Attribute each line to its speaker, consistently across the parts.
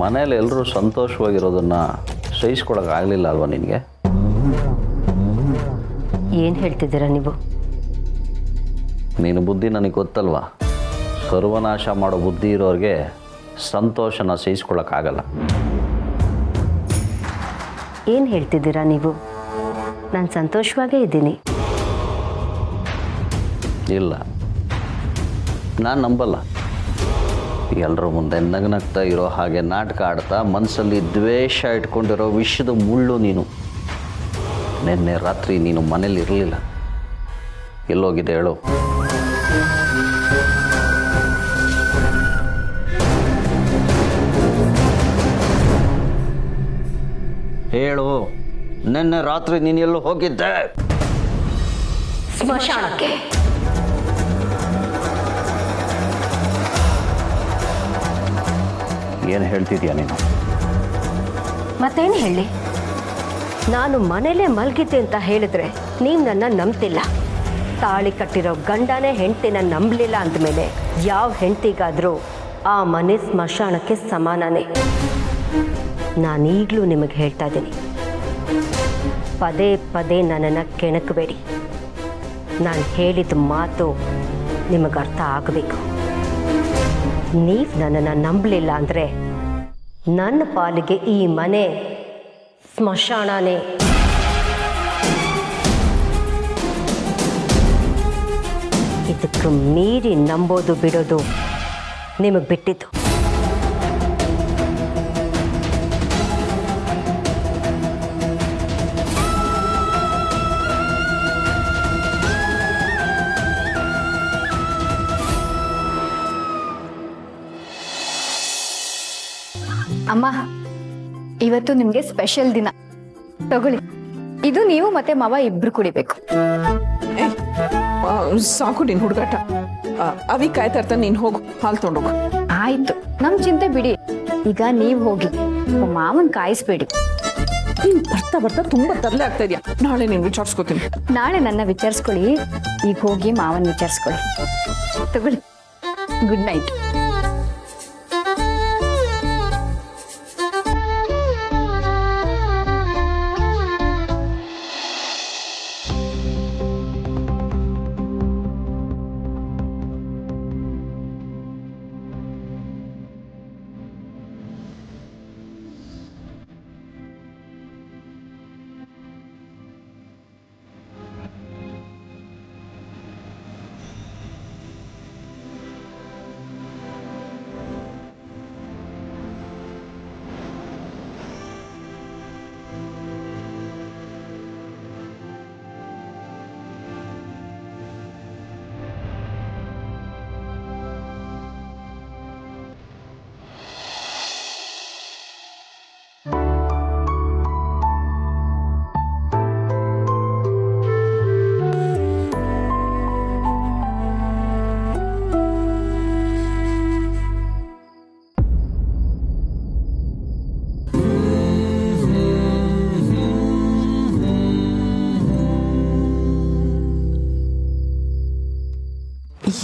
Speaker 1: ಮನೇಲಿ ಎಲ್ಲರೂ ಸಂತೋಷವಾಗಿರೋದನ್ನು ಸಹಿಸ್ಕೊಳಕ್ಕಾಗಲಿಲ್ಲ ಅಲ್ವಾ ನಿನಗೆ?
Speaker 2: ಏನು ಹೇಳ್ತಿದ್ದೀರಾ ನೀವು?
Speaker 1: ನೀನು ಬುದ್ಧಿ ನನಗೆ ಗೊತ್ತಲ್ವಾ? ಸರ್ವನಾಶ ಮಾಡೋ ಬುದ್ಧಿ ಇರೋರಿಗೆ ಸಂತೋಷನ ಸಹಿಸ್ಕೊಳಕ್ಕಾಗಲ್ಲ.
Speaker 2: ಏನು ಹೇಳ್ತಿದ್ದೀರಾ ನೀವು? ನಾನು ಸಂತೋಷವಾಗೇ ಇದ್ದೀನಿ.
Speaker 1: ಇಲ್ಲ, ನಾನು ನಂಬಲ್ಲ. ಎಲ್ಲರ ಮುಂದೆ ನಗನಗ್ತಾ ಇರೋ ಹಾಗೆ ನಾಟಕ ಆಡ್ತಾ ಮನಸ್ಸಲ್ಲಿ ದ್ವೇಷ ಇಟ್ಕೊಂಡಿರೋ ವಿಷಯದ ಮುಳ್ಳು ನೀನು. ನಿನ್ನೆ ರಾತ್ರಿ ನೀನು ಮನೇಲಿ ಇರಲಿಲ್ಲ. ಎಲ್ಲೋಗಿದೆ ಹೇಳು? ಹೇಳು, ನಿನ್ನೆ ರಾತ್ರಿ ನೀನು ಎಲ್ಲೋ ಹೋಗಿದ್ದೆ?
Speaker 2: ಸ್ಮಶಾನಕ್ಕೆ.
Speaker 1: ಏನು ಹೇಳ್ತಿದ್ಯಾ ನೀನು?
Speaker 2: ಮತ್ತೇನು ಹೇಳಿ? ನಾನು ಮನೇಲೇ ಮಲಗಿದ್ದೆ ಅಂತ ಹೇಳಿದ್ರೆ ನೀವು ನನ್ನ ನಂಬ್ತಿಲ್ಲ. ತಾಳಿ ಕಟ್ಟಿರೋ ಗಂಡನೇ ಹೆಂಡತಿನ ನಂಬಲಿಲ್ಲ ಅಂದಮೇಲೆ ಯಾವ ಹೆಂಡತಿಗಾದರೂ ಆ ಮನೆ ಸ್ಮಶಾನಕ್ಕೆ ಸಮಾನನೇ. ನಾನೀಗಲೂ ನಿಮಗೆ ಹೇಳ್ತಾ ಇದ್ದೀನಿ, ಪದೇ ಪದೇ ನನ್ನನ್ನು ಕೆಣಕಬೇಡಿ. ನಾನು ಹೇಳಿದ ಮಾತು ನಿಮಗೆ ಅರ್ಥ ಆಗಬೇಕು. ನೀವು ನನ್ನನ್ನು ನಂಬಲಿಲ್ಲ ಅಂದರೆ ನನ್ನ ಪಾಲಿಗೆ ಈ ಮನೆ ಸ್ಮಶಾನನೇ. ಇದಕ್ಕೆ ಮೀರಿ ನಂಬೋದು ಬಿಡೋದು ನಿಮಗೆ ಬಿಟ್ಟಿದ್ದು.
Speaker 3: ಅಮ್ಮ, ಇವತ್ತು ನಿಮಗೆ ಸ್ಪೆಷಲ್ ದಿನ. ತಗೊಳ್ಳಿ, ಇದು ನೀವು ಮತ್ತೆ ಮಾವ ಇಬ್ರು ಕುಡಿಬೇಕು.
Speaker 4: ಸಾಕು ನೀನು ಹುಡುಗಾಟ. ಅವಿ ಕಾಯ್ತಾ ಇರ್ತಾನೆ, ನೀನು ಹೋಗು, ಹಾಲು ತೊಗೊಂಡೋಗು.
Speaker 3: ಆಯ್ತು, ನಮ್ ಚಿಂತೆ ಬಿಡಿ. ಈಗ ನೀವ್ ಹೋಗಿ ಮಾವನ್ ಕಾಯಿಸ್ಬೇಡಿ.
Speaker 4: ನೀನು ಬರ್ತಾ ಬರ್ತಾ ತುಂಬಾ ತರಲೆ ಆಗ್ತಾ ಇದೆಯಾ. ನಾಳೆ ನೀನು ವಿಚಾರಿಸ್ಕೋತೀನಿ.
Speaker 3: ನಾಳೆ ನನ್ನ ವಿಚಾರಿಸ್ಕೊಳ್ಳಿ, ಈಗ ಹೋಗಿ ಮಾವನ್ ವಿಚಾರಿಸ್ಕೊಳ್ಳಿ. ತಗೊಳ್ಳಿ, ಗುಡ್ ನೈಟ್.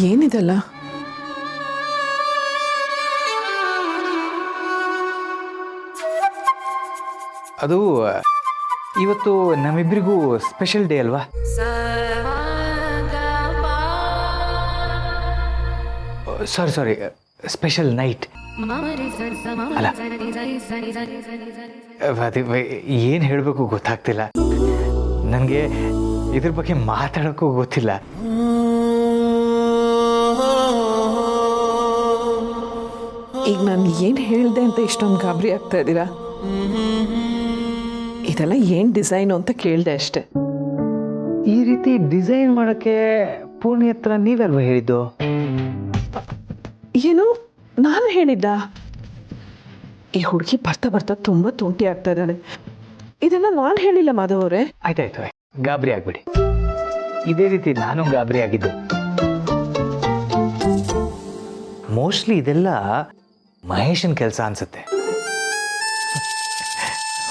Speaker 4: ಏನಿದೆಲ್ಲ?
Speaker 5: ಅದು ಇವತ್ತು ನಮ್ಮಿಬ್ಬರಿಗೂ ಸ್ಪೆಷಲ್ ಡೇ ಅಲ್ವಾ? ಸಾರಿ, ಸ್ಪೆಷಲ್ ನೈಟ್ ಅಲ್ಲ. ಅದು ಏನು ಹೇಳಬೇಕು ಗೊತ್ತಾಗ್ತಿಲ್ಲ ನನಗೆ. ಇದ್ರ ಬಗ್ಗೆ ಮಾತಾಡೋಕ್ಕೂ ಗೊತ್ತಿಲ್ಲ.
Speaker 4: ಈಗ ನಾನು ಏನು ಹೇಳಿದೆ ಅಂತ ಇಷ್ಟೊಂದು ಗಾಬರಿ ಆಗ್ತಾ ಇದ್ದೀರಾ? ಇದೆಲ್ಲ ಏನು ಡಿಸೈನು ಅಂತ ಕೇಳಿದೆ ಅಷ್ಟೆ.
Speaker 5: ಈ ರೀತಿ ಡಿಸೈನ್ ಮಾಡೋಕ್ಕೆ ಪೂರ್ಣಿ ಹತ್ರ ನೀವಲ್ವ ಹೇಳಿದ್ದು?
Speaker 4: ಏನು ನಾನು ಹೇಳಿದ್ದ? ಈ ಹುಡುಗಿ ಬರ್ತಾ ಬರ್ತಾ ತುಂಬ ತುಂಟಿ ಆಗ್ತಾ ಇದ್ದಾಳೆ. ಇದೆಲ್ಲ ನಾನು ಹೇಳಿಲ್ಲ ಮಾಧವ್ ಅವರೇ.
Speaker 5: ಆಯ್ತಾಯ್ತು, ಗಾಬರಿ ಆಗ್ಬಿಡಿ. ಇದೇ ರೀತಿ ನಾನು ಗಾಬರಿ ಆಗಿದ್ದು. ಮೋಸ್ಟ್ಲಿ ಇದೆಲ್ಲ ಮಹೇಶನ್ ಕೆಲಸ ಅನ್ಸುತ್ತೆ.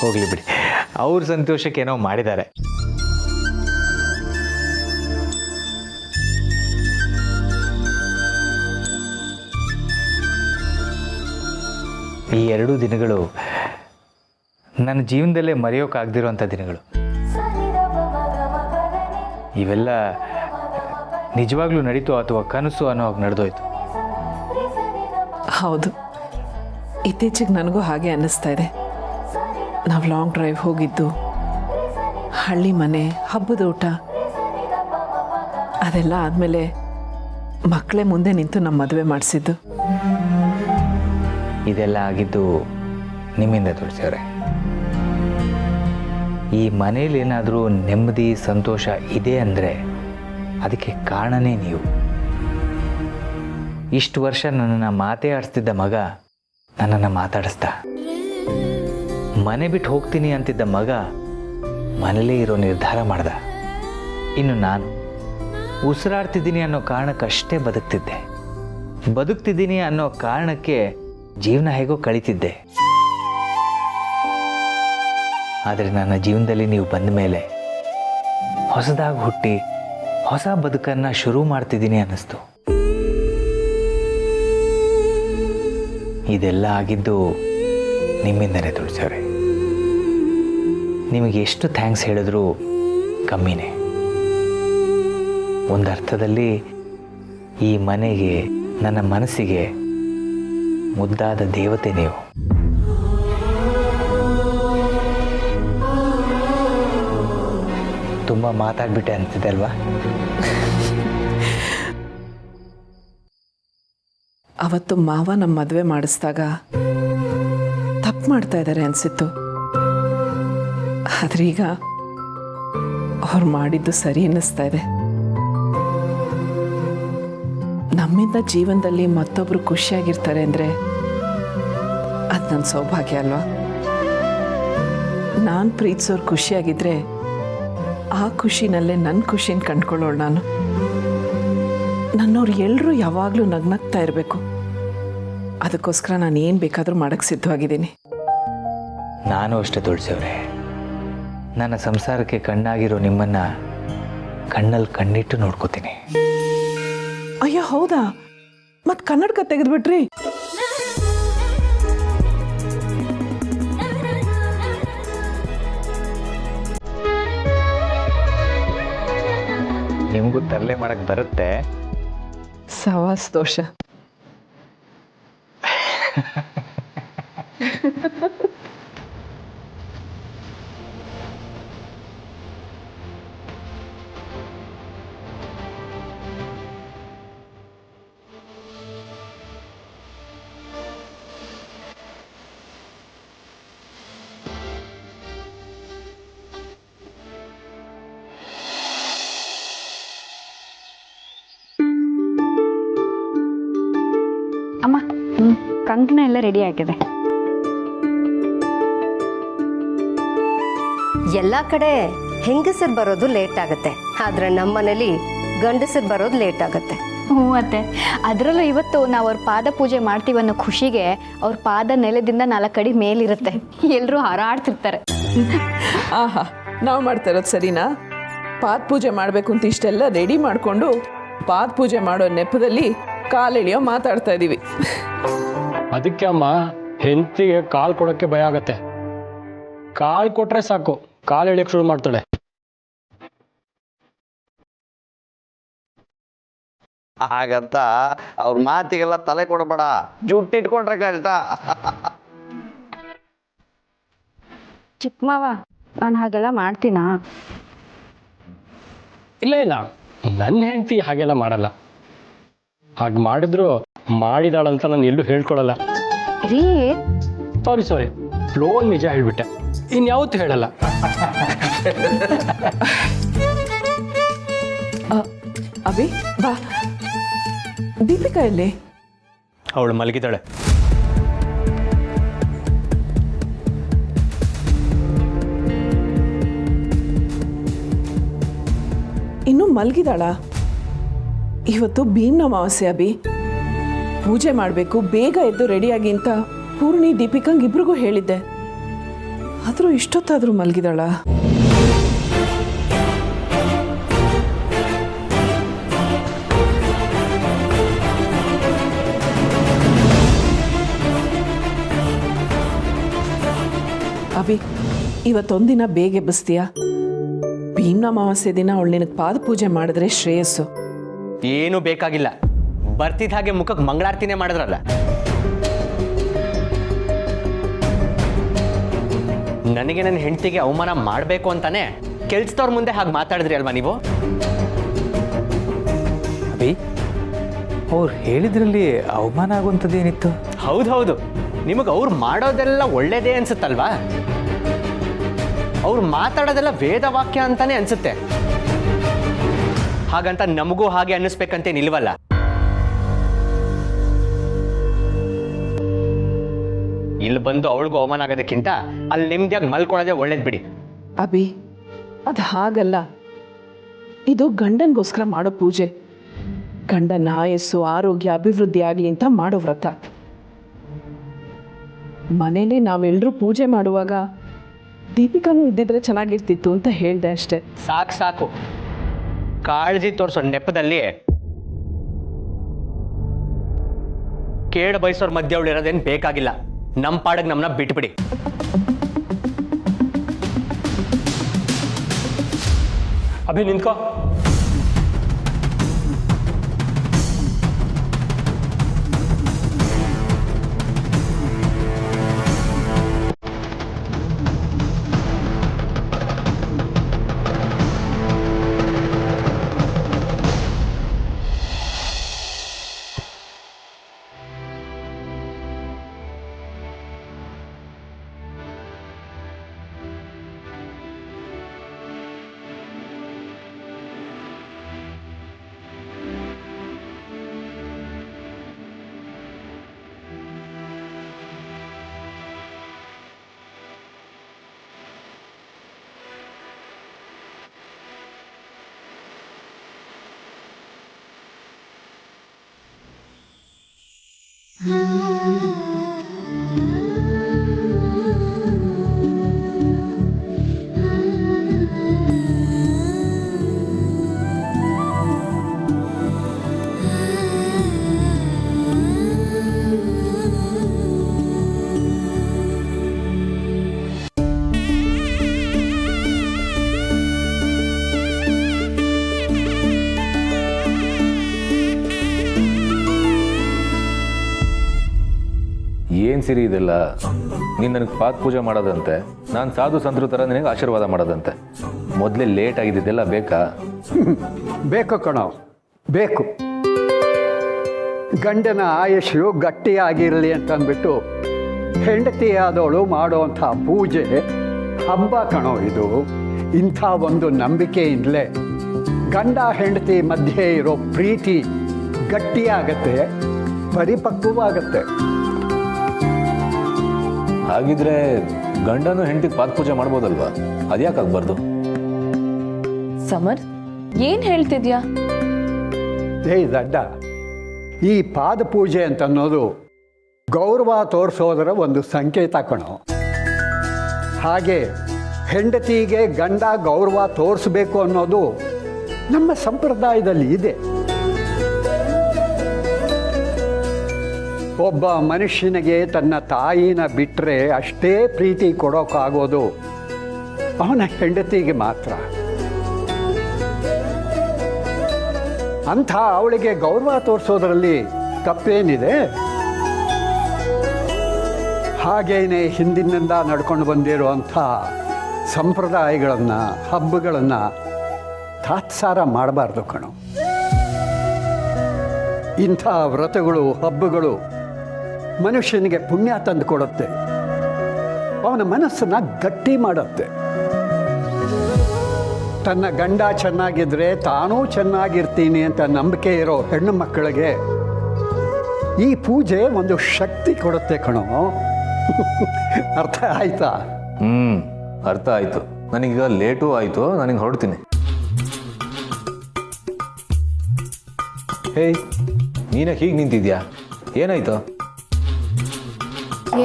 Speaker 5: ಹೋಗ್ಲಿ ಬಿಡಿ, ಅವ್ರ ಸಂತೋಷಕ್ಕೆ ಏನೋ ಮಾಡಿದ್ದಾರೆ. ಈ 2 ದಿನಗಳು ನನ್ನ ಜೀವನದಲ್ಲೇ ಮರೆಯೋಕ್ಕಾಗದಿರೋಂಥ ದಿನಗಳು. ಇವೆಲ್ಲ ನಿಜವಾಗ್ಲೂ ನಡೀತು ಅಥವಾ ಕನಸು ಅನ್ನೋ ಹಾಗೆ ನಡೆದೋಯ್ತು.
Speaker 4: ಹೌದು, ಇತ್ತೀಚೆಗೆ ನನಗೂ ಹಾಗೆ ಅನ್ನಿಸ್ತಾ ಇದೆ. ನಾವು ಲಾಂಗ್ ಡ್ರೈವ್ ಹೋಗಿದ್ದು, ಹಳ್ಳಿ ಮನೆ, ಹಬ್ಬದ ಊಟ, ಅದೆಲ್ಲ ಆದಮೇಲೆ ಮಕ್ಕಳೇ ಮುಂದೆ ನಿಂತು ನಮ್ಮ ಮದುವೆ ಮಾಡಿಸಿದ್ದು.
Speaker 5: ಇದೆಲ್ಲ ಆಗಿದ್ದು ನಿಮ್ಮಿಂದ ತುಳಸಿಯವರೇ. ಈ ಮನೇಲಿ ಏನಾದರೂ ನೆಮ್ಮದಿ ಸಂತೋಷ ಇದೆ ಅಂದರೆ ಅದಕ್ಕೆ ಕಾರಣನೇ ನೀವು. ಇಷ್ಟು ವರ್ಷ ನನ್ನನ್ನು ಮಾತೇ ಆಡಿಸ್ತಿದ್ದ ಮಗ ನನ್ನನ್ನು ಮಾತಾಡಿಸ್ದ. ಮನೆ ಬಿಟ್ಟು ಹೋಗ್ತೀನಿ ಅಂತಿದ್ದ ಮಗ ಮನೇಲೇ ಇರೋ ನಿರ್ಧಾರ ಮಾಡ್ದ. ಇನ್ನು ನಾನು ಉಸಿರಾಡ್ತಿದ್ದೀನಿ ಅನ್ನೋ ಕಾರಣಕ್ಕಷ್ಟೇ ಬದುಕ್ತಿದ್ದೀನಿ ಅನ್ನೋ ಕಾರಣಕ್ಕೆ ಜೀವನ ಹೇಗೋ ಕಳೀತಿದ್ದೆ. ಆದರೆ ನನ್ನ ಜೀವನದಲ್ಲಿ ನೀವು ಬಂದ ಮೇಲೆ ಹೊಸದಾಗಿ ಹುಟ್ಟಿ ಹೊಸ ಬದುಕನ್ನು ಶುರು ಮಾಡ್ತಿದ್ದೀನಿ ಅನ್ನಿಸ್ತು. ಇದೆಲ್ಲ ಆಗಿದ್ದು ನಿಮ್ಮಿಂದನೇ ತುಳಸಿಯವರೇ. ನಿಮಗೆ ಎಷ್ಟು ಥ್ಯಾಂಕ್ಸ್ ಹೇಳಿದ್ರೂ ಕಮ್ಮಿನೇ. ಒಂದು ಅರ್ಥದಲ್ಲಿ ಈ ಮನೆಗೆ, ನನ್ನ ಮನಸ್ಸಿಗೆ ಮುದ್ದಾದ ದೇವತೆ ನೀವು. ತುಂಬ ಮಾತಾಡ್ಬಿಟ್ಟೆ ಅಂತಿದೆ ಅಲ್ವಾ?
Speaker 4: ಅವತ್ತು ಮಾವ ನಮ್ಮ ಮದುವೆ ಮಾಡಿಸಿದಾಗ ತಪ್ಪು ಮಾಡ್ತಾ ಇದ್ದಾರೆ ಅನಿಸಿತ್ತು. ಆದ್ರೆ ಈಗ ಅವ್ರು ಮಾಡಿದ್ದು ಸರಿ ಅನ್ನಿಸ್ತಾ ಇದೆ. ನಮ್ಮಿಂದ ಜೀವನದಲ್ಲಿ ಮತ್ತೊಬ್ರು ಖುಷಿಯಾಗಿರ್ತಾರೆ ಅಂದರೆ ಅದು ನನ್ನ ಸೌಭಾಗ್ಯ ಅಲ್ವಾ? ನಾನು ಪ್ರೀತಿಸೋರು ಖುಷಿಯಾಗಿದ್ದರೆ ಆ ಖುಷಿನಲ್ಲೇ ನನ್ನ ಖುಷಿನ ಕಂಡ್ಕೊಳ್ಳೋಳು ನಾನು. ನನ್ನವ್ರು ಎಲ್ಲರೂ ಯಾವಾಗಲೂ ನಗ್ನಗ್ತಾ ಇರಬೇಕು. ಅದಕ್ಕೋಸ್ಕರ ನಾನು ಏನು ಬೇಕಾದರೂ ಮಾಡೋಕ್ಕೆ ಸಿದ್ಧವಾಗಿದ್ದೀನಿ.
Speaker 5: ನಾನು ಅಷ್ಟೇ ತುಳಸಿಯವರೇ. ನನ್ನ ಸಂಸಾರಕ್ಕೆ ಕಣ್ಣಾಗಿರೋ ನಿಮ್ಮನ್ನು ಕಣ್ಣಲ್ಲಿ ಕಣ್ಣಿಟ್ಟು ನೋಡ್ಕೋತೀನಿ.
Speaker 4: ಅಯ್ಯೋ ಹೌದಾ? ಮತ್ತೆ ಕನ್ನಡಕ ತೆಗೆದ್ಬಿಟ್ರಿ?
Speaker 5: ನಿಮಗೂ ತರಲೆ ಮಾಡಕ್ಕೆ ಬರುತ್ತೆ.
Speaker 4: ಸವಾಸ್ ದೋಷ.
Speaker 3: ಅಮ್ಮ, ಕಂಕಣ ಎಲ್ಲ ರೆಡಿ ಆಗಿದೆ.
Speaker 2: ಎಲ್ಲ ಕಡೆ ಹೆಂಗಸರು ಬರೋದು ಲೇಟ್ ಆಗುತ್ತೆ, ಆದ್ರೆ ನಮ್ಮ ಮನೇಲಿ ಗಂಡಸರು ಬರೋದು ಲೇಟ್ ಆಗುತ್ತೆ.
Speaker 3: ಹ್ಞೂ ಅತ್ತೆ, ಅದರಲ್ಲೂ ಇವತ್ತು ನಾವು ಅವ್ರ ಪಾದ ಪೂಜೆ ಮಾಡ್ತೀವನ್ನೋ ಖುಷಿಗೆ ಅವ್ರ ಪಾದ ನೆಲದಿಂದ 4 ಅಡಿ ಮೇಲಿರುತ್ತೆ. ಎಲ್ಲರೂ ಹಾರಾಡ್ತಿರ್ತಾರೆ.
Speaker 4: ಆಹಾ, ನಾವು ಮಾಡ್ತಾ ಇರೋದು ಸರಿನಾ? ಪಾದ ಪೂಜೆ ಮಾಡಬೇಕು ಅಂತ ಇಷ್ಟೆಲ್ಲ ರೆಡಿ ಮಾಡಿಕೊಂಡು ಪಾದ ಪೂಜೆ ಮಾಡೋ ನೆಪದಲ್ಲಿ ಕಾಲೆಳೆಯೋ ಮಾತಾಡ್ತಾ ಇದ್ದೀವಿ.
Speaker 6: ಅದಕ್ಕೆ ಅಮ್ಮ, ಹೆಂಡತಿಗೆ ಕಾಲು ಕೊಡೋಕ್ಕೆ ಭಯ ಆಗತ್ತೆ. ಕಾಲು ಕೊಟ್ರೆ ಸಾಕು, ಕಾಲು ಎಳಿಯಕ್ಕೆ ಶುರು ಮಾಡ್ತಾಳೆ.
Speaker 1: ಹಾಗಂತ ಅವ್ರ ಮಾತಿಗೆಲ್ಲ ತಲೆ ಕೊಡಬೇಡ, ಜುಟ್ಟಿಟ್ಕೊಂಡ್ರೆ ಕಷ್ಟ.
Speaker 3: ಚಿಕ್ಕಮ್ಮವ, ನಾನು ಹಾಗೆಲ್ಲ ಮಾಡ್ತೀನಾ?
Speaker 6: ಇಲ್ಲ ಇಲ್ಲ, ನನ್ನ ಹೆಂಡತಿ ಹಾಗೆಲ್ಲ ಮಾಡಲ್ಲ. ಹಾಗೆ ಮಾಡಿದ್ರು ಮಾಡಿದಾಳಂತ ನಾನು ಎಲ್ಲೂ ಹೇಳ್ಕೊಳಲ್ಲ.
Speaker 3: ರೀ,
Speaker 6: ಸಾರಿ, ಫ್ಲೋ ನಿಜ ಹೇಳ್ಬಿಟ್ಟೆ, ಇನ್ಯಾವತ್ತೂ ಹೇಳಲ್ಲ.
Speaker 4: ಅಭಿ ಬಾ. ದೀಪಿಕಾ ಎಲ್ಲಿ?
Speaker 6: ಅವಳು ಮಲಗಿದ್ದಾಳೆ.
Speaker 4: ಇನ್ನೂ ಮಲಗಿದಾಳ? ಇವತ್ತು ಭೀಮ್ನ ಅಮಾವಾಸ್ಯೆ ಅಭಿ, ಪೂಜೆ ಮಾಡಬೇಕು, ಬೇಗ ಎದ್ದು ರೆಡಿಯಾಗಿ ಅಂತ ಪೂರ್ಣಿ ದೀಪಿಕಂಗೆ ಇಬ್ರಿಗೂ ಹೇಳಿದ್ದೆ. ಆದರೂ ಇಷ್ಟೊತ್ತಾದರೂ ಮಲಗಿದಾಳ? ಅಭಿ, ಇವತ್ತೊಂದಿನ ಬೇಗ ಎಬ್ಬಿಸ್ತೀಯಾ? ಭೀಮ್ನ ಅಮಾವಾಸ್ಯೆ ದಿನ ಅವಳು ನಿನಗೆ ಪಾದ ಪೂಜೆ ಮಾಡಿದ್ರೆ ಶ್ರೇಯಸ್ಸು.
Speaker 7: ಏನೂ ಬೇಕಾಗಿಲ್ಲ, ಬರ್ತಿದ್ದ ಹಾಗೆ ಮುಖಕ್ಕೆ ಮಂಗಳಾರತಿನೇ ಮಾಡಿದ್ರಲ್ಲ. ನನಗೆ ನನ್ನ ಹೆಂಡತಿಗೆ ಅವಮಾನ ಮಾಡಬೇಕು ಅಂತಾನೆ ಕೆಲ್ಸದವ್ರ ಮುಂದೆ ಹಾಗೆ ಮಾತಾಡಿದ್ರಿ ಅಲ್ವಾ ನೀವು?
Speaker 5: ಅಭಿ, ಅವ್ರು ಹೇಳಿದ್ರಲ್ಲಿ ಅವಮಾನ ಆಗುವಂಥದ್ದೇನಿತ್ತು?
Speaker 7: ಹೌದು, ನಿಮಗೆ ಅವ್ರು ಮಾಡೋದೆಲ್ಲ ಒಳ್ಳೇದೇ ಅನ್ಸುತ್ತಲ್ವಾ? ಅವ್ರು ಮಾತಾಡೋದೆಲ್ಲ ವೇದವಾಕ್ಯ ಅಂತಾನೆ ಅನ್ಸುತ್ತೆ. ಹಾಗಂತ ನಮಗೂ ಹಾಗೆ ಅನ್ನಿಸ್ಬೇಕಂತೇನಿಲ್ವಲ್ಲ. ಇಲ್ಲಿ ಬಂದು ಅವಳಿಗೂ ಅವಮಾನ ಆಗೋದಕ್ಕಿಂತ ಅಲ್ಲಿ ನೆಮ್ಮದಿಯಾಗಿ ಮಲ್ಕೊಳ್ಳೋದೇ ಒಳ್ಳೇದು ಬಿಡಿ.
Speaker 4: ಅಭಿ, ಅದು ಹಾಗಲ್ಲ. ಇದು ಗಂಡನಿಗೋಸ್ಕರ ಮಾಡೋ ಪೂಜೆ. ಗಂಡನ ಆಯಸ್ಸು ಆರೋಗ್ಯ ಅಭಿವೃದ್ಧಿ ಆಗಲಿ ಅಂತ ಮಾಡೋ ವ್ರತ. ಮನೇಲಿ ನಾವೆಲ್ಲರೂ ಪೂಜೆ ಮಾಡುವಾಗ ದೀಪಿಕಾನು ಇದ್ದಿದ್ರೆ ಚೆನ್ನಾಗಿರ್ತಿತ್ತು ಅಂತ ಹೇಳ್ದೆ ಅಷ್ಟೆ.
Speaker 7: ಸಾಕು, ಕಾಳಜಿ ತೋರಿಸೋ ನೆಪದಲ್ಲಿ ಕೇಳ ಬಯಸೋರ್ ಮಧ್ಯೆ ಅವಳು ಇರೋದೇನು ಬೇಕಾಗಿಲ್ಲ. ನಮ್ಮ ಪಾಡಿಗೆ ನಮ್ಮನ್ನ ಬಿಟ್ಬಿಡಿ.
Speaker 6: ಅಭಿ ನಿಂತ್ಕೋ.
Speaker 8: ಏನು ಸಿರಿ ಇದೆಲ್ಲ? ನೀನು ನನಗೆ ಪಾದ ಪೂಜೆ ಮಾಡೋದಂತೆ, ನಾನು ಸಾಧು ಸಂತರ ಥರ ನಿನಗೆ ಆಶೀರ್ವಾದ ಮಾಡೋದಂತೆ. ಮೊದಲೇ ಲೇಟ್ ಆಗಿದ್ದೆಲ್ಲ ಬೇಕಾ?
Speaker 9: ಬೇಕು ಕಣೋ, ಬೇಕು. ಗಂಡನ ಆಯುಷ್ಯು ಗಟ್ಟಿಯಾಗಿರಲಿ ಅಂತಂದ್ಬಿಟ್ಟು ಹೆಂಡತಿಯಾದವಳು ಮಾಡೋವಂಥ ಪೂಜೆ ಹಬ್ಬ ಕಣೋ ಇದು. ಇಂಥ ಒಂದು ನಂಬಿಕೆಯಿಂದಲೇ ಗಂಡ ಹೆಂಡತಿ ಮಧ್ಯೆ ಇರೋ ಪ್ರೀತಿ ಗಟ್ಟಿಯಾಗತ್ತೆ, ಪರಿಪಕ್ವವಾಗತ್ತೆ.
Speaker 8: ಹಾಗಿದ್ರೆ ಗಂಡನು ಹೆಂಡತಿಗೆ ಪಾದ ಪೂಜೆ ಮಾಡ್ಬೋದಲ್ವಾ? ಅದ್ಯಾಕೆ ಆಗ್ಬಾರ್ದು?
Speaker 10: ಸಮರ್, ಏನ್ ಹೇಳ್ತಿದ್ಯಾ?
Speaker 9: ದಡ್ಡ, ಈ ಪಾದ ಪೂಜೆ ಅಂತ ಅನ್ನೋದು ಗೌರವ ತೋರಿಸೋದರ ಒಂದು ಸಂಕೇತ ಕಣೋ. ಹಾಗೆ ಹೆಂಡತಿಗೆ ಗಂಡ ಗೌರವ ತೋರಿಸ್ಬೇಕು ಅನ್ನೋದು ನಮ್ಮ ಸಂಪ್ರದಾಯದಲ್ಲಿ ಇದೆ. ಒಬ್ಬ ಮನುಷ್ಯನಿಗೆ ತನ್ನ ತಾಯಿನ ಬಿಟ್ಟರೆ ಅಷ್ಟೇ ಪ್ರೀತಿ ಕೊಡೋಕ್ಕಾಗೋದು ಅವನ ಹೆಂಡತಿಗೆ ಮಾತ್ರ. ಅಂಥ ಅವಳಿಗೆ ಗೌರವ ತೋರಿಸೋದ್ರಲ್ಲಿ ತಪ್ಪೇನಿದೆ? ಹಾಗೇನೆ ಹಿಂದಿನಿಂದ ನಡ್ಕೊಂಡು ಬಂದಿರುವಂಥ ಸಂಪ್ರದಾಯಗಳನ್ನು, ಹಬ್ಬಗಳನ್ನು ತಾತ್ಸಾರ ಮಾಡಬಾರ್ದು ಕಣೋ. ಇಂಥ ವ್ರತಗಳು, ಹಬ್ಬಗಳು ಮನುಷ್ಯನಿಗೆ ಪುಣ್ಯ ತಂದು ಕೊಡುತ್ತೆ, ಅವನ ಮನಸ್ಸನ್ನು ಗಟ್ಟಿ ಮಾಡುತ್ತೆ. ತನ್ನ ಗಂಡ ಚೆನ್ನಾಗಿದ್ರೆ ತಾನೂ ಚೆನ್ನಾಗಿರ್ತೀನಿ ಅಂತ ನಂಬಿಕೆ ಇರೋ ಹೆಣ್ಣು ಮಕ್ಕಳಿಗೆ ಈ ಪೂಜೆ ಒಂದು ಶಕ್ತಿ ಕೊಡುತ್ತೆ ಕಣೋ. ಅರ್ಥ ಆಯ್ತಾ?
Speaker 8: ಅರ್ಥ ಆಯ್ತು. ನನಗೀಗ ಲೇಟು ಆಯಿತು, ನನಗೆ ಹೊರಡ್ತೀನಿ. ಹೇಯ್, ನೀನ ಹೀಗೆ ನಿಂತಿದ್ಯಾ? ಏನಾಯ್ತು?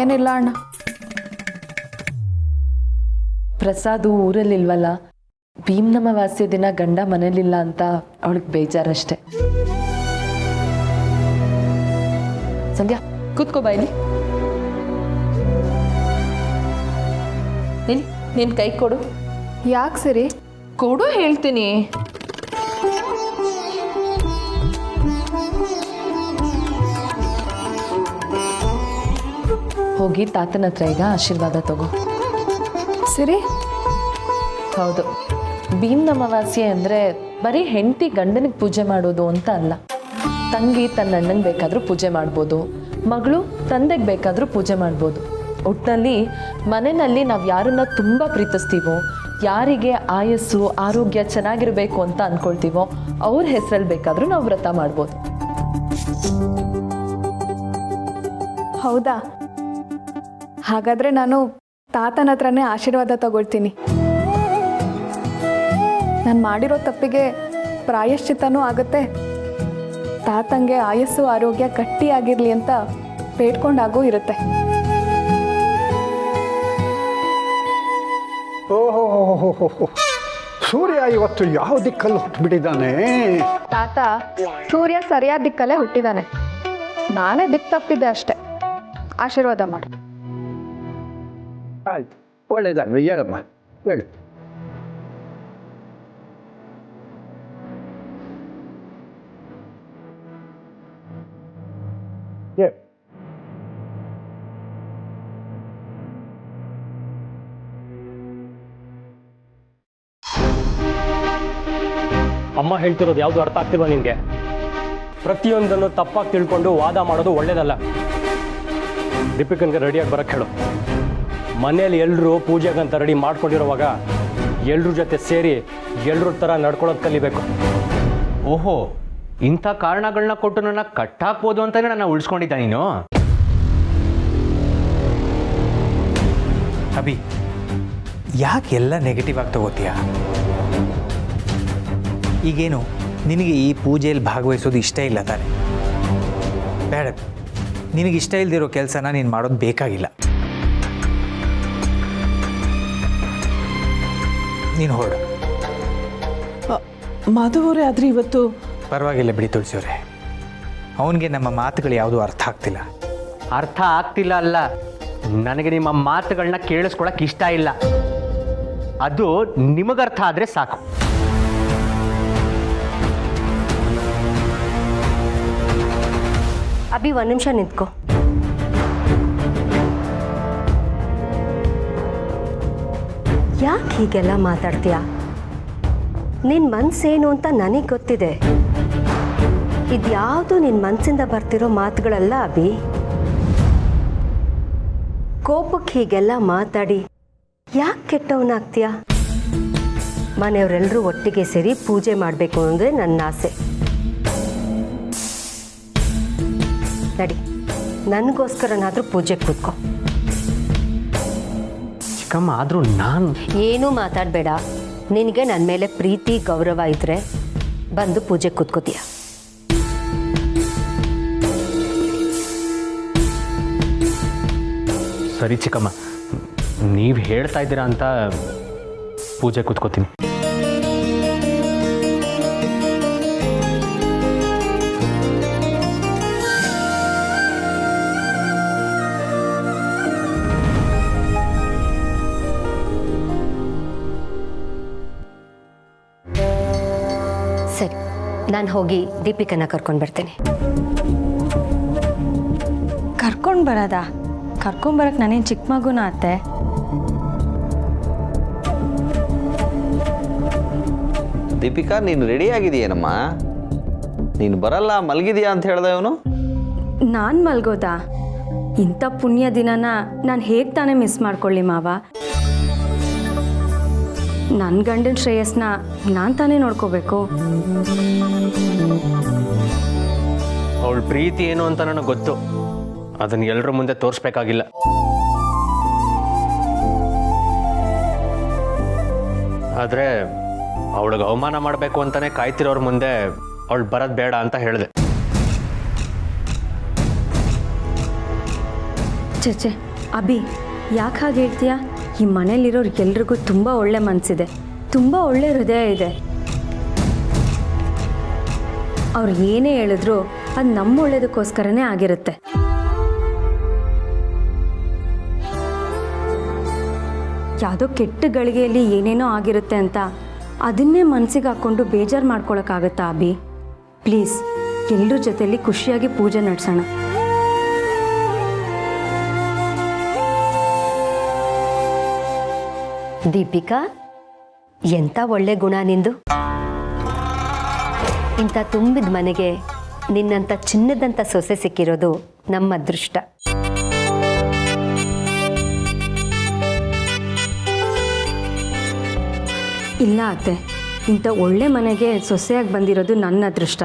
Speaker 10: ಏನಿಲ್ಲ ಅಣ್ಣ, ಪ್ರಸಾದು ಊರಲ್ಲಿಲ್ವಲ್ಲ, ಭೀಮ್ನಮವಾಸ್ಯೆ ದಿನ ಗಂಡ ಮನೇಲಿಲ್ಲ ಅಂತ ಅವಳಿಗೆ ಬೇಜಾರಷ್ಟೆ. ಸಂಧ್ಯಾ, ಕೂತ್ಕೋ ಬಾಯ್ಲಿ. ನೀನು ಕೈ ಕೊಡು.
Speaker 3: ಯಾಕೆ ಸಿರಿ?
Speaker 10: ಕೊಡು ಹೇಳ್ತೀನಿ. ಹೋಗಿ ತಾತನ ಹತ್ರ ಈಗ ಆಶೀರ್ವಾದ ತಗೋ.
Speaker 3: ಸಿರಿ,
Speaker 10: ಹೌದು, ಭೀಮ್ನ ಅಮಾವಾಸ್ಯೆ ಅಂದರೆ ಬರೀ ಹೆಂಡತಿ ಗಂಡನಿಗೆ ಪೂಜೆ ಮಾಡೋದು ಅಂತ ಅಲ್ಲ. ತಂಗಿ ತನ್ನ ಅಣ್ಣಂಗೆ ಬೇಕಾದರೂ ಪೂಜೆ ಮಾಡ್ಬೋದು, ಮಗಳು ತಂದೆಗೆ ಬೇಕಾದರೂ ಪೂಜೆ ಮಾಡ್ಬೋದು. ಒಟ್ಟಿನಲ್ಲಿ ಮನೆಯಲ್ಲಿ ನಾವು ಯಾರನ್ನ ತುಂಬ ಪ್ರೀತಿಸ್ತೀವೋ, ಯಾರಿಗೆ ಆಯಸ್ಸು ಆರೋಗ್ಯ ಚೆನ್ನಾಗಿರಬೇಕು ಅಂತ ಅಂದ್ಕೊಳ್ತೀವೋ ಅವ್ರ ಹೆಸರಲ್ಲಿ ಬೇಕಾದರೂ ನಾವು ವ್ರತ ಮಾಡ್ಬೋದು.
Speaker 3: ಹೌದಾ? ಹಾಗಾದರೆ ನಾನು ತಾತನ ಹತ್ರನೇ ಆಶೀರ್ವಾದ ತಗೊಳ್ತೀನಿ. ನಾನು ಮಾಡಿರೋ ತಪ್ಪಿಗೆ ಪ್ರಾಯಶ್ಚಿತ್ತನೂ ಆಗುತ್ತೆ. ತಾತಂಗೆ ಆಯಸ್ಸು ಆರೋಗ್ಯ ಗಟ್ಟಿಯಾಗಿರಲಿ ಅಂತ ಬೇಡ್ಕೊಂಡಾಗೂ ಇರುತ್ತೆ.
Speaker 9: ಓಹೋ, ಸೂರ್ಯ ಇವತ್ತು ಯಾವ ದಿಕ್ಕಲ್ಲಿ ಹುಟ್ಟುಬಿಟ್ಟಿದ್ದಾನೆ?
Speaker 3: ತಾತ ಸೂರ್ಯ ಸರಿಯಾದ ದಿಕ್ಕಲ್ಲೇ ಹುಟ್ಟಿದ್ದಾನೆ. ನಾನೇ ದಿಕ್ಕು ತಪ್ಪಿದ್ದೆ ಅಷ್ಟೆ. ಆಶೀರ್ವಾದ ಮಾಡು.
Speaker 9: ಆಯ್ತು, ಒಳ್ಳೇದಾಗಲಿ. ಹೇಳಮ್ಮ, ಹೇಳು.
Speaker 6: ಅಮ್ಮ ಹೇಳ್ತಿರೋದು ಯಾವುದು ಅರ್ಥ ಆಗ್ತಿಲ್ವಾ ನಿನಗೆ? ಪ್ರತಿಯೊಂದನ್ನು ತಪ್ಪಾಗಿ ತಿಳ್ಕೊಂಡು ವಾದ ಮಾಡೋದು ಒಳ್ಳೇದಲ್ಲ. ದೀಪಿಕನ್ಗೆ ರೆಡಿಯಾಗಿ ಬರಕ್ಕೆ ಹೇಳು. ಮನೇಲಿ ಎಲ್ಲರೂ ಪೂಜೆಗಂತ ರೆಡಿ ಮಾಡ್ಕೊಂಡಿರುವಾಗ ಎಲ್ರ ಜೊತೆ ಸೇರಿ ಎಲ್ರ ಥರ ನಡ್ಕೊಳ್ಳೋದು ಕಲಿಬೇಕು.
Speaker 7: ಓಹೋ, ಇಂಥ ಕಾರಣಗಳನ್ನ ಕೊಟ್ಟು ನನ್ನ ಕಟ್ಟಾಕ್ಬೋದು ಅಂತಲೇ ನನ್ನ ಉಳಿಸ್ಕೊಂಡಿದ್ದ ನೀನು.
Speaker 5: ಅಭಿ, ಯಾಕೆ ಎಲ್ಲ ನೆಗೆಟಿವ್ ಆಗಿ ತಗೋತೀಯ? ಈಗೇನು ನಿನಗೆ ಈ ಪೂಜೆಯಲ್ಲಿ ಭಾಗವಹಿಸೋದು ಇಷ್ಟ ಇಲ್ಲ ತಾನೆ? ಬೇಡ, ನಿನಗೆ ಇಷ್ಟ ಇಲ್ಲದಿರೋ ಕೆಲಸನ ನೀನು ಮಾಡೋದು ಬೇಕಾಗಿಲ್ಲ. ನೀನು ಹೊರಡು.
Speaker 4: ಮಾಧವರೇ, ಆದರೆ ಇವತ್ತು
Speaker 5: ಪರವಾಗಿಲ್ಲ ಬಿಡಿ ತುಳಸಿಯವರೇ. ಅವನಿಗೆ ನಮ್ಮ ಮಾತುಗಳು ಯಾವುದೂ ಅರ್ಥ ಆಗ್ತಿಲ್ಲ.
Speaker 7: ಅರ್ಥ ಆಗ್ತಿಲ್ಲ ಅಲ್ಲ, ನನಗೆ ನಿಮ್ಮ ಮಾತುಗಳನ್ನ ಕೇಳಿಸ್ಕೊಳಕ್ಕೆ ಇಷ್ಟ ಇಲ್ಲ. ಅದು ನಿಮಗರ್ಥ ಆದರೆ ಸಾಕು.
Speaker 2: ಅಭಿ, ಒಂದು ನಿಮಿಷ ನಿಂತ್ಕೋ. ಯಾಕೆ ಹೀಗೆಲ್ಲ ಮಾತಾಡ್ತೀಯ? ನಿನ್ನ ಮನಸ್ಸೇನು ಅಂತ ನನಗೆ ಗೊತ್ತಿದೆ. ಇದ್ಯಾವುದು ನಿನ್ನ ಮನಸ್ಸಿಂದ ಬರ್ತಿರೋ ಮಾತುಗಳಲ್ಲ ಅಭಿ. ಕೋಪಕ್ಕೆ ಹೀಗೆಲ್ಲ ಮಾತಾಡಿ ಯಾಕೆ ಕೆಟ್ಟವನಾಗ್ತೀಯ? ಮನೆಯವರೆಲ್ಲರೂ ಒಟ್ಟಿಗೆ ಸೇರಿ ಪೂಜೆ ಮಾಡಬೇಕು ಅಂದರೆ ನನ್ನ ಆಸೆ. ನಡಿ, ನನಗೋಸ್ಕರನಾದರೂ ಪೂಜೆಗೆ ಕೂತ್ಕೋ.
Speaker 7: ಚಿಕ್ಕಮ್ಮ, ಆದರೂ ನಾನು
Speaker 2: ಏನೂ ಮಾತಾಡಬೇಡ. ನಿನಗೆ ನನ್ನ ಮೇಲೆ ಪ್ರೀತಿ ಗೌರವ ಇದ್ದರೆ ಬಂದು ಪೂಜೆಗೆ ಕೂತ್ಕೋತೀಯ.
Speaker 7: ಸರಿ ಚಿಕ್ಕಮ್ಮ, ನೀವು ಹೇಳ್ತಾ ಇದ್ದೀರಾ ಅಂತ ಪೂಜೆ ಕೂತ್ಕೋತೀನಿ.
Speaker 2: ಸರಿ, ನಾನು ಹೋಗಿ ದೀಪಿಕನ ಕರ್ಕೊಂಡು ಬರ್ತೇನೆ.
Speaker 11: ಕರ್ಕೊಂಡು ಬರೋದಾ? ಕರ್ಕೊಂಬರಕ್ಕೆ ನಾನೇನು ಚಿಕ್ಕ ಮಗುನ ಅತ್ತೆ?
Speaker 1: ದೀಪಿಕಾ, ನೀನು ರೆಡಿ ಆಗಿದೆಯೇನಮ್ಮ? ನೀನು ಬರಲ್ಲ, ಮಲಗಿದೆಯಾ ಅಂತ ಹೇಳ್ದೆ ಇವನು.
Speaker 11: ನಾನು ಮಲ್ಗೋದಾ? ಇಂಥ ಪುಣ್ಯ ದಿನನ ನಾನು ಹೇಗೆ ತಾನೇ ಮಿಸ್ ಮಾಡ್ಕೊಳ್ಳಿ ಮಾವ? ನನ್ನ ಗಂಡನ ಶ್ರೇಯಸ್ನ ನಾನು ತಾನೇ ನೋಡ್ಕೋಬೇಕು.
Speaker 7: ಅವಳ ಪ್ರೀತಿ ಏನು ಅಂತ ನನಗೆ ಗೊತ್ತು. ಅದನ್ನು ಎಲ್ಲರ ಮುಂದೆ ತೋರಿಸ್ಬೇಕಾಗಿಲ್ಲ. ಆದರೆ ಅವಳಿಗೆ ಅವಮಾನ ಮಾಡಬೇಕು ಅಂತಾನೆ ಕಾಯ್ತಿರೋರ ಮುಂದೆ ಅವಳು ಬರೋದು ಬೇಡ ಅಂತ ಹೇಳಿದೆ.
Speaker 11: ಚೇಚೆ ಅಭಿ, ಯಾಕೆ ಹಾಗೆ ಹೇಳ್ತೀಯಾ? ಈ ಮನೇಲಿರೋರು ಎಲ್ರಿಗೂ ತುಂಬ ಒಳ್ಳೆ ಮನಸ್ಸಿದೆ, ತುಂಬ ಒಳ್ಳೆ ಹೃದಯ ಇದೆ. ಅವ್ರು ಏನೇ ಹೇಳಿದ್ರು ಅದು ನಮ್ಮ ಒಳ್ಳೇದಕ್ಕೋಸ್ಕರನೇ ಆಗಿರುತ್ತೆ. ಯಾವುದೋ ಕೆಟ್ಟ ಗಳಿಗೆಯಲ್ಲಿ ಏನೇನೋ ಆಗಿರುತ್ತೆ ಅಂತ ಅದನ್ನೇ ಮನಸ್ಸಿಗೆ ಹಾಕ್ಕೊಂಡು ಬೇಜಾರು ಮಾಡ್ಕೊಳಕ್ಕಾಗತ್ತಾ ಅಭಿ? ಪ್ಲೀಸ್ ಎಲ್ಲರ ಜೊತೆಲಿ ಖುಷಿಯಾಗಿ ಪೂಜೆ ನಡೆಸೋಣ.
Speaker 2: ದೀಪಿಕಾ, ಎಂಥ ಒಳ್ಳೆ ಗುಣ ನಿಂದು. ಇಂಥ ತುಂಬಿದ ಮನೆಗೆ ನಿನ್ನಂಥ ಚಿನ್ನದಂಥ ಸೊಸೆ ಸಿಕ್ಕಿರೋದು ನಮ್ಮ ಅದೃಷ್ಟ.
Speaker 11: ಇಲ್ಲ ಅತ್ತೆ, ಇಂಥ ಒಳ್ಳೆ ಮನೆಗೆ ಸೊಸೆಯಾಗಿ ಬಂದಿರೋದು ನನ್ನ ಅದೃಷ್ಟ.